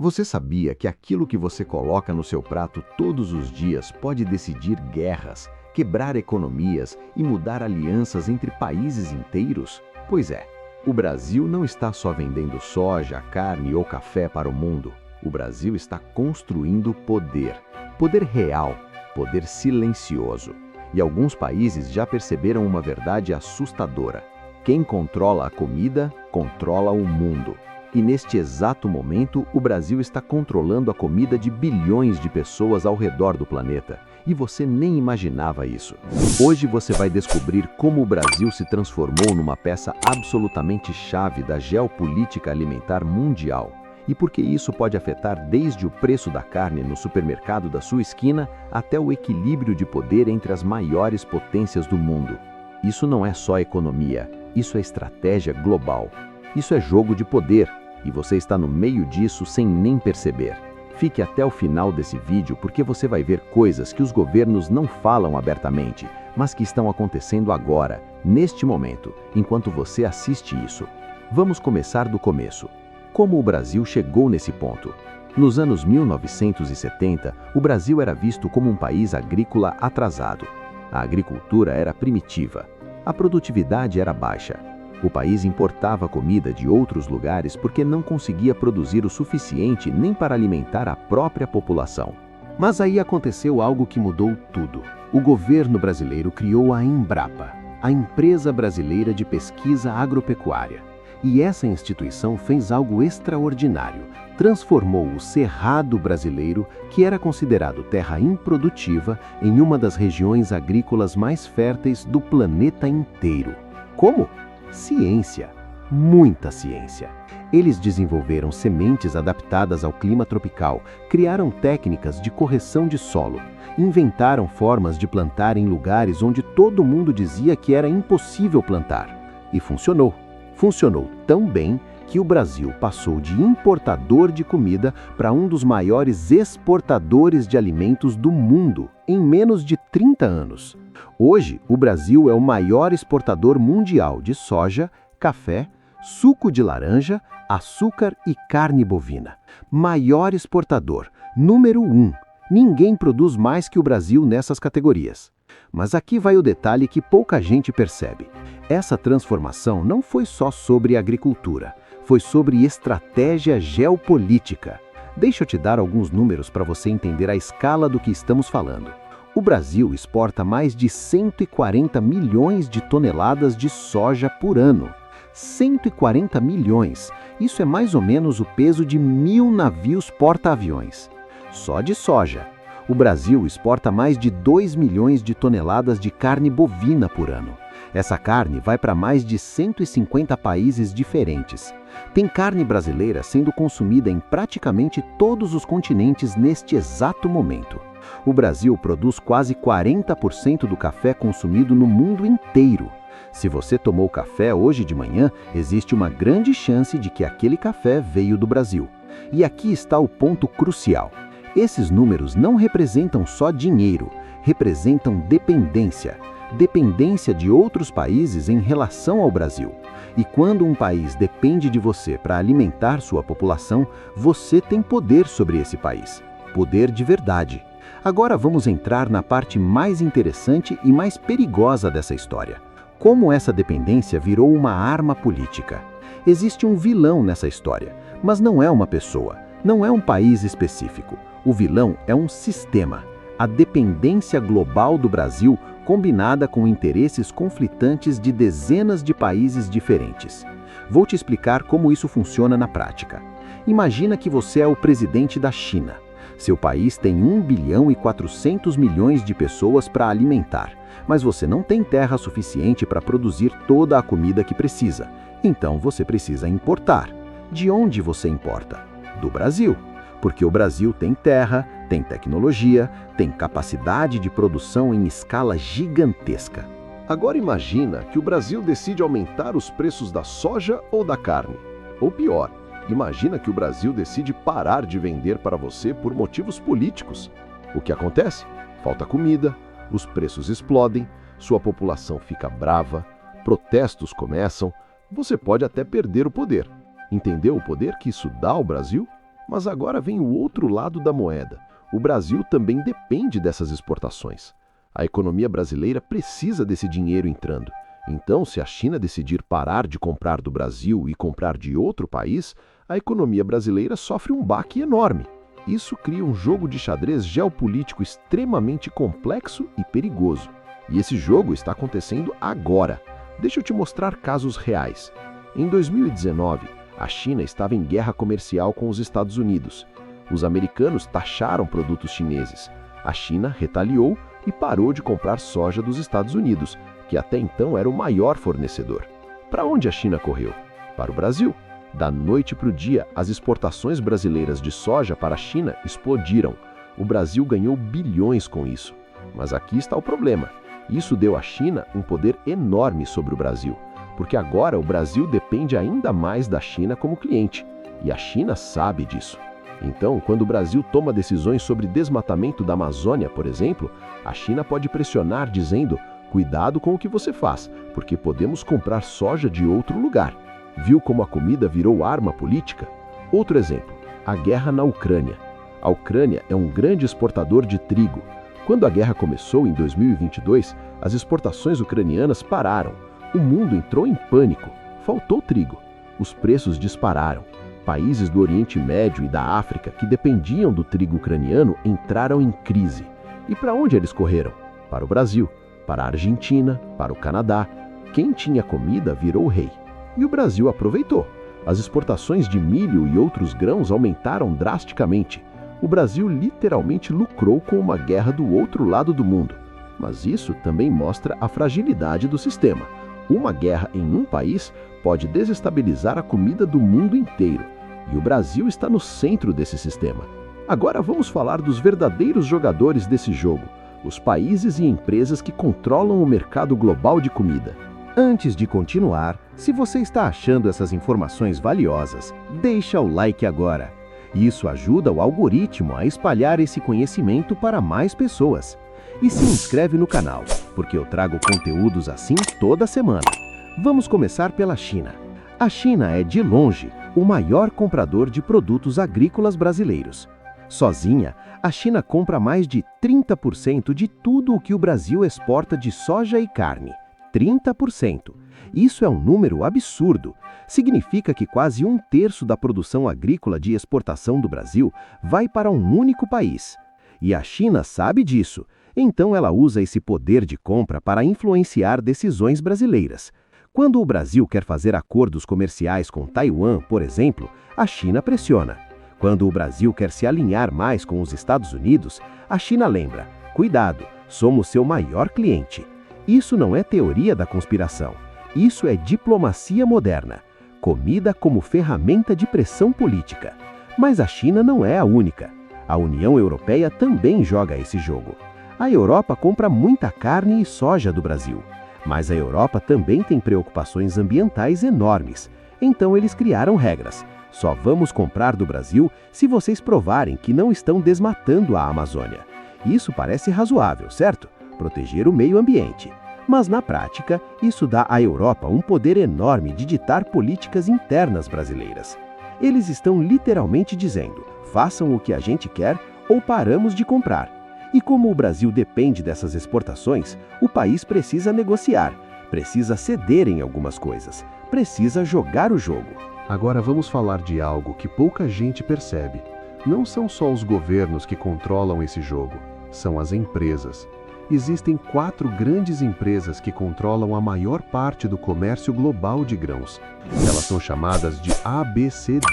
Você sabia que aquilo que você coloca no seu prato todos os dias pode decidir guerras, quebrar economias e mudar alianças entre países inteiros? Pois é, o Brasil não está só vendendo soja, carne ou café para o mundo. O Brasil está construindo poder. Poder real, poder silencioso. E alguns países já perceberam uma verdade assustadora. Quem controla a comida, controla o mundo. E neste exato momento, o Brasil está controlando a comida de bilhões de pessoas ao redor do planeta. E você nem imaginava isso. Hoje você vai descobrir como o Brasil se transformou numa peça absolutamente chave da geopolítica alimentar mundial. E por que isso pode afetar desde o preço da carne no supermercado da sua esquina até o equilíbrio de poder entre as maiores potências do mundo. Isso não é só economia, isso é estratégia global. Isso é jogo de poder. E você está no meio disso sem nem perceber. Fique até o final desse vídeo porque você vai ver coisas que os governos não falam abertamente, mas que estão acontecendo agora, neste momento, enquanto você assiste isso. Vamos começar do começo. Como o Brasil chegou nesse ponto? Nos anos 1970, o Brasil era visto como um país agrícola atrasado. A agricultura era primitiva. A produtividade era baixa. O país importava comida de outros lugares porque não conseguia produzir o suficiente nem para alimentar a própria população. Mas aí aconteceu algo que mudou tudo. O governo brasileiro criou a Embrapa, a Empresa Brasileira de Pesquisa Agropecuária. E essa instituição fez algo extraordinário. Transformou o Cerrado brasileiro, que era considerado terra improdutiva, em uma das regiões agrícolas mais férteis do planeta inteiro. Como? Ciência, muita ciência. Eles desenvolveram sementes adaptadas ao clima tropical, criaram técnicas de correção de solo, inventaram formas de plantar em lugares onde todo mundo dizia que era impossível plantar. E funcionou. Funcionou tão bem que o Brasil passou de importador de comida para um dos maiores exportadores de alimentos do mundo em menos de 30 anos. Hoje, o Brasil é o maior exportador mundial de soja, café, suco de laranja, açúcar e carne bovina. Maior exportador, número 1. Ninguém produz mais que o Brasil nessas categorias. Mas aqui vai o detalhe que pouca gente percebe. Essa transformação não foi só sobre agricultura, foi sobre estratégia geopolítica. Deixa eu te dar alguns números para você entender a escala do que estamos falando. O Brasil exporta mais de 140 milhões de toneladas de soja por ano. 140 milhões. Isso é mais ou menos o peso de 1.000 navios porta-aviões. Só de soja. O Brasil exporta mais de 2 milhões de toneladas de carne bovina por ano. Essa carne vai para mais de 150 países diferentes. Tem carne brasileira sendo consumida em praticamente todos os continentes neste exato momento. O Brasil produz quase 40% do café consumido no mundo inteiro. Se você tomou café hoje de manhã, existe uma grande chance de que aquele café veio do Brasil. E aqui está o ponto crucial. Esses números não representam só dinheiro, representam dependência. Dependência de outros países em relação ao Brasil. E quando um país depende de você para alimentar sua população, você tem poder sobre esse país. Poder de verdade. Agora vamos entrar na parte mais interessante e mais perigosa dessa história. Como essa dependência virou uma arma política. Existe um vilão nessa história, mas não é uma pessoa, não é um país específico. O vilão é um sistema. A dependência global do Brasil combinada com interesses conflitantes de dezenas de países diferentes. Vou te explicar como isso funciona na prática. Imagina que você é o presidente da China. Seu país tem 1 bilhão e 400 milhões de pessoas para alimentar, mas você não tem terra suficiente para produzir toda a comida que precisa. Então você precisa importar. De onde você importa? Do Brasil. Porque o Brasil tem terra, tem tecnologia, tem capacidade de produção em escala gigantesca. Agora imagina que o Brasil decide aumentar os preços da soja ou da carne. Ou pior, imagina que o Brasil decide parar de vender para você por motivos políticos. O que acontece? Falta comida, os preços explodem, sua população fica brava, protestos começam, você pode até perder o poder. Entendeu o poder que isso dá ao Brasil? Mas agora vem o outro lado da moeda. O Brasil também depende dessas exportações. A economia brasileira precisa desse dinheiro entrando. Então, se a China decidir parar de comprar do Brasil e comprar de outro país, a economia brasileira sofre um baque enorme. Isso cria um jogo de xadrez geopolítico extremamente complexo e perigoso. E esse jogo está acontecendo agora. Deixa eu te mostrar casos reais. Em 2019, a China estava em guerra comercial com os Estados Unidos. Os americanos taxaram produtos chineses. A China retaliou e parou de comprar soja dos Estados Unidos, que até então era o maior fornecedor. Para onde a China correu? Para o Brasil. Da noite para o dia, as exportações brasileiras de soja para a China explodiram. O Brasil ganhou bilhões com isso. Mas aqui está o problema. Isso deu à China um poder enorme sobre o Brasil, porque agora o Brasil depende ainda mais da China como cliente, e a China sabe disso. Então, quando o Brasil toma decisões sobre desmatamento da Amazônia, por exemplo, a China pode pressionar dizendo: cuidado com o que você faz, porque podemos comprar soja de outro lugar. Viu como a comida virou arma política? Outro exemplo, a guerra na Ucrânia. A Ucrânia é um grande exportador de trigo. Quando a guerra começou em 2022, as exportações ucranianas pararam. O mundo entrou em pânico. Faltou trigo. Os preços dispararam. Países do Oriente Médio e da África que dependiam do trigo ucraniano entraram em crise. E para onde eles correram? Para o Brasil, para a Argentina, para o Canadá. Quem tinha comida virou rei. E o Brasil aproveitou. As exportações de milho e outros grãos aumentaram drasticamente. O Brasil literalmente lucrou com uma guerra do outro lado do mundo. Mas isso também mostra a fragilidade do sistema. Uma guerra em um país pode desestabilizar a comida do mundo inteiro. E o Brasil está no centro desse sistema. Agora vamos falar dos verdadeiros jogadores desse jogo, os países e empresas que controlam o mercado global de comida. Antes de continuar, se você está achando essas informações valiosas, deixa o like agora. Isso ajuda o algoritmo a espalhar esse conhecimento para mais pessoas. E se inscreve no canal, porque eu trago conteúdos assim toda semana. Vamos começar pela China. A China é, de longe, o maior comprador de produtos agrícolas brasileiros. Sozinha, a China compra mais de 30% de tudo o que o Brasil exporta de soja e carne. 30%. Isso é um número absurdo. Significa que quase 1/3 da produção agrícola de exportação do Brasil vai para um único país. E a China sabe disso, então ela usa esse poder de compra para influenciar decisões brasileiras. Quando o Brasil quer fazer acordos comerciais com Taiwan, por exemplo, a China pressiona. Quando o Brasil quer se alinhar mais com os Estados Unidos, a China lembra: cuidado, somos seu maior cliente. Isso não é teoria da conspiração. Isso é diplomacia moderna. Comida como ferramenta de pressão política. Mas a China não é a única. A União Europeia também joga esse jogo. A Europa compra muita carne e soja do Brasil. Mas a Europa também tem preocupações ambientais enormes. Então eles criaram regras. Só vamos comprar do Brasil se vocês provarem que não estão desmatando a Amazônia. Isso parece razoável, certo? Proteger o meio ambiente. Mas na prática, isso dá à Europa um poder enorme de ditar políticas internas brasileiras. Eles estão literalmente dizendo: façam o que a gente quer ou paramos de comprar. E como o Brasil depende dessas exportações, o país precisa negociar, precisa ceder em algumas coisas, precisa jogar o jogo. Agora vamos falar de algo que pouca gente percebe. Não são só os governos que controlam esse jogo, são as empresas. Existem 4 grandes empresas que controlam a maior parte do comércio global de grãos. Elas são chamadas de ABCD: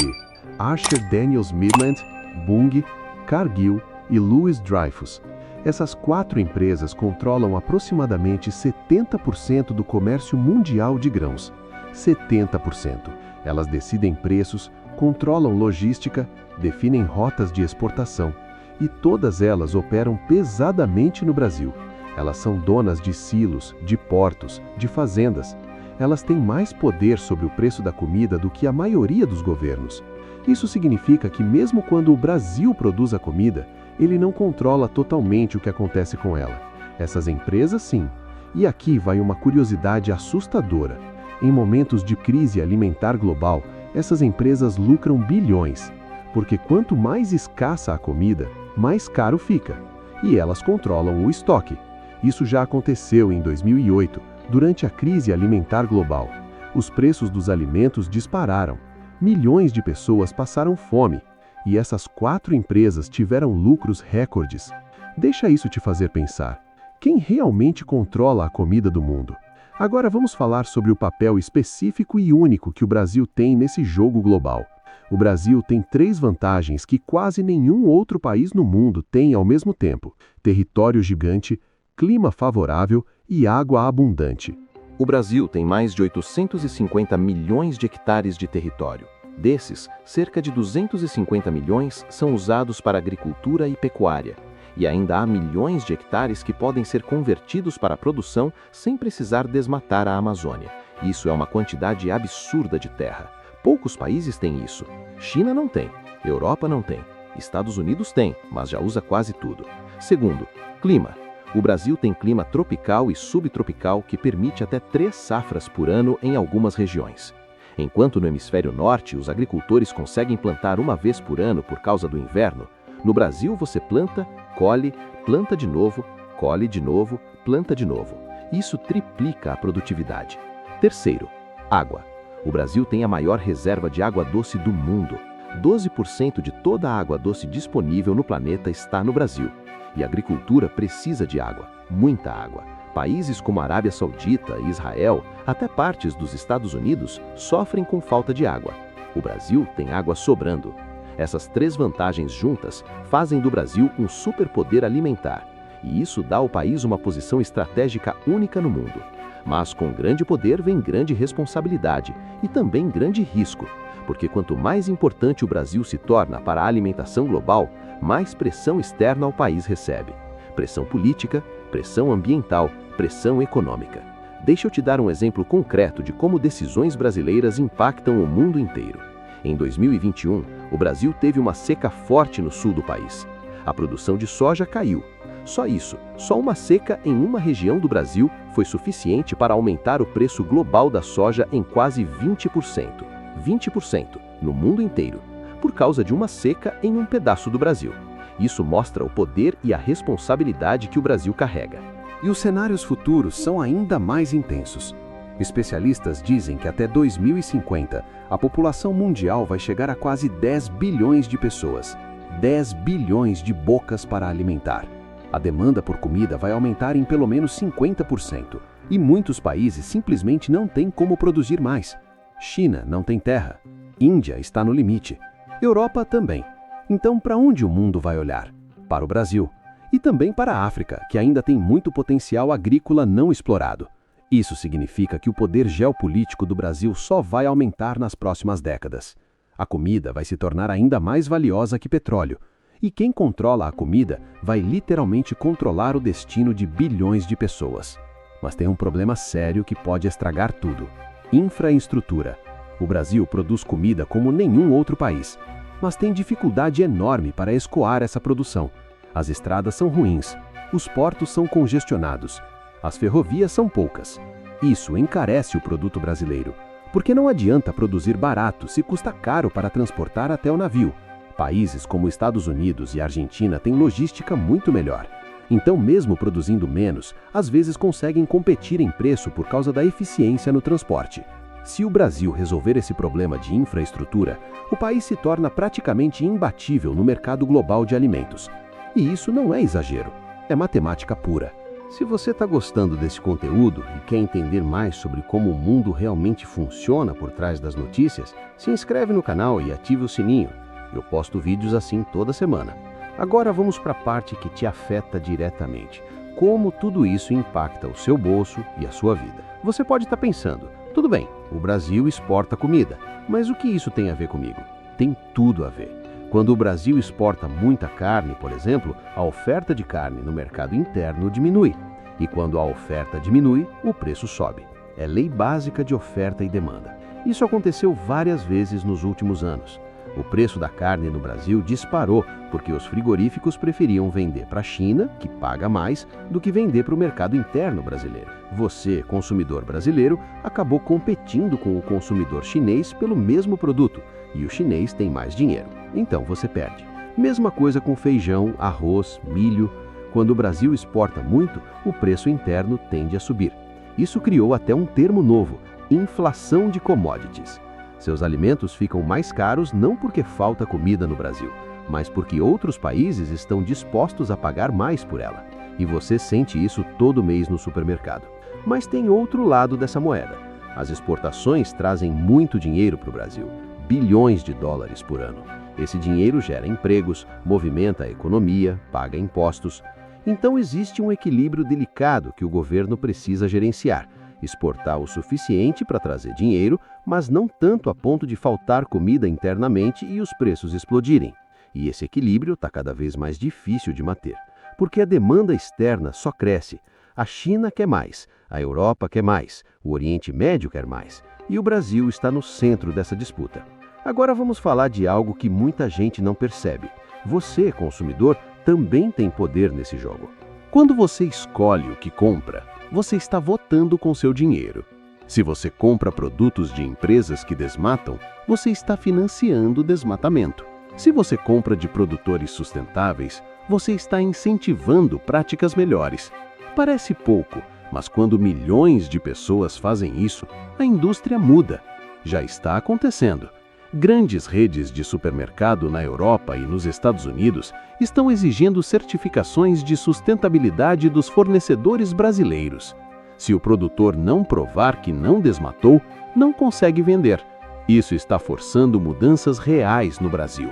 Archer Daniels Midland, Bunge, Cargill e Louis Dreyfus. Essas 4 empresas controlam aproximadamente 70% do comércio mundial de grãos. 70%. Elas decidem preços, controlam logística, definem rotas de exportação. E todas elas operam pesadamente no Brasil. Elas são donas de silos, de portos, de fazendas. Elas têm mais poder sobre o preço da comida do que a maioria dos governos. Isso significa que mesmo quando o Brasil produz a comida, ele não controla totalmente o que acontece com ela. Essas empresas, sim. E aqui vai uma curiosidade assustadora. Em momentos de crise alimentar global, essas empresas lucram bilhões. porque quanto mais escassa a comida, mais caro fica. E elas controlam o estoque. Isso já aconteceu em 2008, durante a crise alimentar global. Os preços dos alimentos dispararam. Milhões de pessoas passaram fome. E essas 4 empresas tiveram lucros recordes. Deixa isso te fazer pensar. Quem realmente controla a comida do mundo? Agora vamos falar sobre o papel específico e único que o Brasil tem nesse jogo global. O Brasil tem 3 vantagens que quase nenhum outro país no mundo tem ao mesmo tempo: território gigante, clima favorável e água abundante. O Brasil tem mais de 850 milhões de hectares de território. Desses, cerca de 250 milhões são usados para agricultura e pecuária. E ainda há milhões de hectares que podem ser convertidos para a produção sem precisar desmatar a Amazônia. Isso é uma quantidade absurda de terra. Poucos países têm isso. China não tem, Europa não tem, Estados Unidos tem, mas já usa quase tudo. Segundo, clima. O Brasil tem clima tropical e subtropical que permite até 3 safras por ano em algumas regiões. Enquanto no hemisfério norte os agricultores conseguem plantar uma vez por ano por causa do inverno, no Brasil você planta, colhe, planta de novo, colhe de novo, planta de novo. Isso triplica a produtividade. Terceiro, água. O Brasil tem a maior reserva de água doce do mundo. 12% de toda a água doce disponível no planeta está no Brasil. E a agricultura precisa de água, muita água. Países como a Arábia Saudita e Israel, até partes dos Estados Unidos, sofrem com falta de água. O Brasil tem água sobrando. Essas 3 vantagens juntas fazem do Brasil um superpoder alimentar. E isso dá ao país uma posição estratégica única no mundo. Mas com grande poder vem grande responsabilidade e também grande risco. Porque quanto mais importante o Brasil se torna para a alimentação global, mais pressão externa ao país recebe. Pressão política, pressão ambiental, pressão econômica. Deixa eu te dar um exemplo concreto de como decisões brasileiras impactam o mundo inteiro. Em 2021, o Brasil teve uma seca forte no sul do país. A produção de soja caiu. Só isso, só uma seca em uma região do Brasil foi suficiente para aumentar o preço global da soja em quase 20%. 20% no mundo inteiro, por causa de uma seca em um pedaço do Brasil. Isso mostra o poder e a responsabilidade que o Brasil carrega. E os cenários futuros são ainda mais intensos. Especialistas dizem que até 2050, a população mundial vai chegar a quase 10 bilhões de pessoas. 10 bilhões de bocas para alimentar. A demanda por comida vai aumentar em pelo menos 50%. E muitos países simplesmente não têm como produzir mais. China não tem terra. Índia está no limite. Europa também. Então, para onde o mundo vai olhar? Para o Brasil. E também para a África, que ainda tem muito potencial agrícola não explorado. Isso significa que o poder geopolítico do Brasil só vai aumentar nas próximas décadas. A comida vai se tornar ainda mais valiosa que petróleo. E quem controla a comida vai literalmente controlar o destino de bilhões de pessoas. Mas tem um problema sério que pode estragar tudo. Infraestrutura. O Brasil produz comida como nenhum outro país, mas tem dificuldade enorme para escoar essa produção. As estradas são ruins, os portos são congestionados, as ferrovias são poucas. Isso encarece o produto brasileiro, porque não adianta produzir barato se custa caro para transportar até o navio. Países como Estados Unidos e Argentina têm logística muito melhor. Então, mesmo produzindo menos, às vezes conseguem competir em preço por causa da eficiência no transporte. Se o Brasil resolver esse problema de infraestrutura, o país se torna praticamente imbatível no mercado global de alimentos. E isso não é exagero, é matemática pura. Se você está gostando desse conteúdo e quer entender mais sobre como o mundo realmente funciona por trás das notícias, se inscreve no canal e ative o sininho. Eu posto vídeos assim toda semana. Agora vamos para a parte que te afeta diretamente. Como tudo isso impacta o seu bolso e a sua vida. Você pode estar pensando, tudo bem, o Brasil exporta comida, mas o que isso tem a ver comigo? Tem tudo a ver. Quando o Brasil exporta muita carne, por exemplo, a oferta de carne no mercado interno diminui. E quando a oferta diminui, o preço sobe. É lei básica de oferta e demanda. Isso aconteceu várias vezes nos últimos anos. O preço da carne no Brasil disparou porque os frigoríficos preferiam vender para a China, que paga mais, do que vender para o mercado interno brasileiro. Você, consumidor brasileiro, acabou competindo com o consumidor chinês pelo mesmo produto, e o chinês tem mais dinheiro. Então você perde. Mesma coisa com feijão, arroz, milho. Quando o Brasil exporta muito, o preço interno tende a subir. Isso criou até um termo novo, inflação de commodities. Seus alimentos ficam mais caros não porque falta comida no Brasil, mas porque outros países estão dispostos a pagar mais por ela. E você sente isso todo mês no supermercado. Mas tem outro lado dessa moeda. As exportações trazem muito dinheiro para o Brasil, bilhões de dólares por ano. Esse dinheiro gera empregos, movimenta a economia, paga impostos. Então existe um equilíbrio delicado que o governo precisa gerenciar. Exportar o suficiente para trazer dinheiro, mas não tanto a ponto de faltar comida internamente e os preços explodirem. E esse equilíbrio está cada vez mais difícil de manter, porque a demanda externa só cresce. A China quer mais, a Europa quer mais, o Oriente Médio quer mais, e o Brasil está no centro dessa disputa. Agora vamos falar de algo que muita gente não percebe. Você, consumidor, também tem poder nesse jogo. Quando você escolhe o que compra, você está votando com seu dinheiro. Se você compra produtos de empresas que desmatam, você está financiando o desmatamento. Se você compra de produtores sustentáveis, você está incentivando práticas melhores. Parece pouco, mas quando milhões de pessoas fazem isso, a indústria muda. Já está acontecendo. Grandes redes de supermercado na Europa e nos Estados Unidos estão exigindo certificações de sustentabilidade dos fornecedores brasileiros. Se o produtor não provar que não desmatou, não consegue vender. Isso está forçando mudanças reais no Brasil.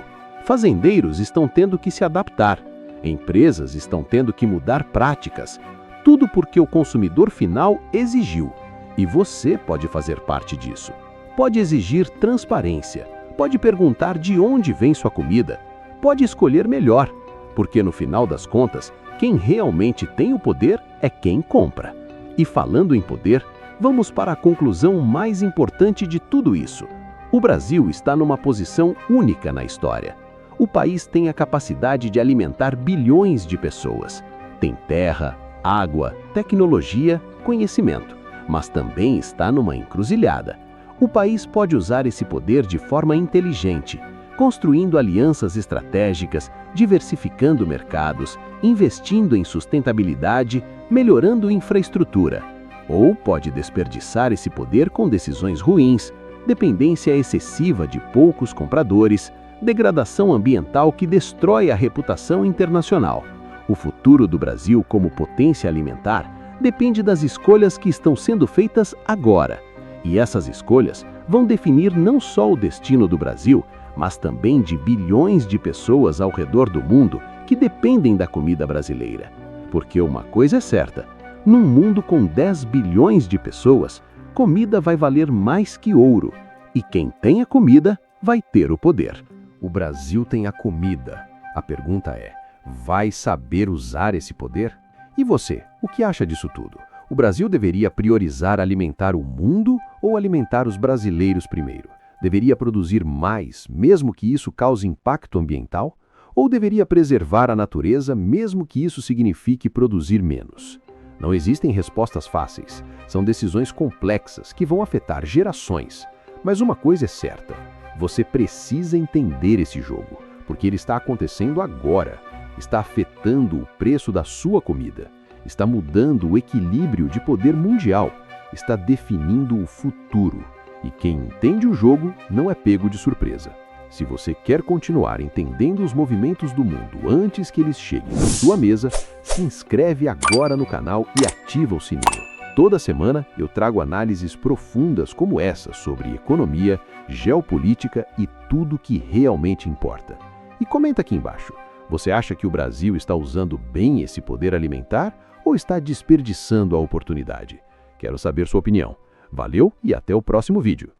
Fazendeiros estão tendo que se adaptar. Empresas estão tendo que mudar práticas. Tudo porque o consumidor final exigiu. E você pode fazer parte disso. Pode exigir transparência, pode perguntar de onde vem sua comida, pode escolher melhor, porque no final das contas, quem realmente tem o poder é quem compra. E falando em poder, vamos para a conclusão mais importante de tudo isso. O Brasil está numa posição única na história. O país tem a capacidade de alimentar bilhões de pessoas. Tem terra, água, tecnologia, conhecimento, mas também está numa encruzilhada. O país pode usar esse poder de forma inteligente, construindo alianças estratégicas, diversificando mercados, investindo em sustentabilidade, melhorando infraestrutura. Ou pode desperdiçar esse poder com decisões ruins, dependência excessiva de poucos compradores, degradação ambiental que destrói a reputação internacional. O futuro do Brasil como potência alimentar depende das escolhas que estão sendo feitas agora. E essas escolhas vão definir não só o destino do Brasil, mas também de bilhões de pessoas ao redor do mundo que dependem da comida brasileira. Porque uma coisa é certa, num mundo com 10 bilhões de pessoas, comida vai valer mais que ouro. E quem tem a comida vai ter o poder. O Brasil tem a comida. A pergunta é, vai saber usar esse poder? E você, o que acha disso tudo? O Brasil deveria priorizar alimentar o mundo ou alimentar os brasileiros primeiro? Deveria produzir mais, mesmo que isso cause impacto ambiental? Ou deveria preservar a natureza, mesmo que isso signifique produzir menos? Não existem respostas fáceis. São decisões complexas que vão afetar gerações. Mas uma coisa é certa, você precisa entender esse jogo, porque ele está acontecendo agora. Está afetando o preço da sua comida. Está mudando o equilíbrio de poder mundial, está definindo o futuro. E quem entende o jogo não é pego de surpresa. Se você quer continuar entendendo os movimentos do mundo antes que eles cheguem à sua mesa, se inscreve agora no canal e ativa o sininho. Toda semana eu trago análises profundas como essa sobre economia, geopolítica e tudo que realmente importa. E comenta aqui embaixo, você acha que o Brasil está usando bem esse poder alimentar ou está desperdiçando a oportunidade? Quero saber sua opinião. Valeu e até o próximo vídeo.